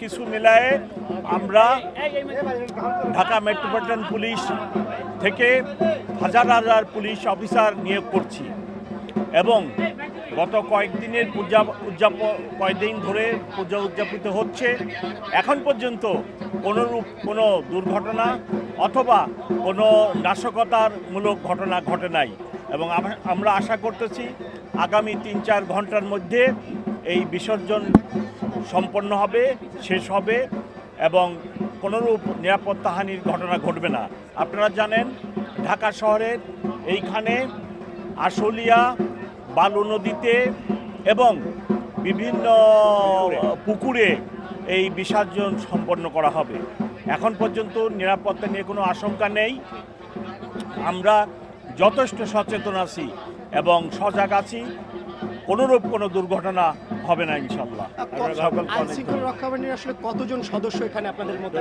কিছু মিলায়ে আমরা ঢাকা মেট্রোপলিটন পুলিশ থেকে হাজার হাজার পুলিশ অফিসার নিয়োগ করছি এবং গত কয়েকদিনের কয়েকদিন ধরে পূজা উদযাপিত হচ্ছে। এখন পর্যন্ত কোনো দুর্ঘটনা অথবা কোনো নাশকতামূলক ঘটনা ঘটে নাই এবং আমরা আশা করতেছি আগামী ৩-৪ ঘন্টার মধ্যে এই বিসর্জন সম্পন্ন হবে, শেষ হবে এবং কোনোরূপ নিরাপত্তাহানির ঘটনা ঘটবে না। আপনারা জানেন ঢাকা শহরের এইখানে আশুলিয়া, বালু নদীতে এবং বিভিন্ন পুকুরে এই বিসর্জন সম্পন্ন করা হবে। এখন পর্যন্ত নিরাপত্তা নিয়ে কোনো আশঙ্কা নেই। আমরা যথেষ্ট সচেতন আছি এবং সজাগ আছি। কোনোরূপ কোনো দুর্ঘটনা হবে না ইনশাল্লাহ। আইন শৃঙ্খলা রক্ষা বাহিনীর আসলে কতজন সদস্য এখানে আপনাদের মধ্যে?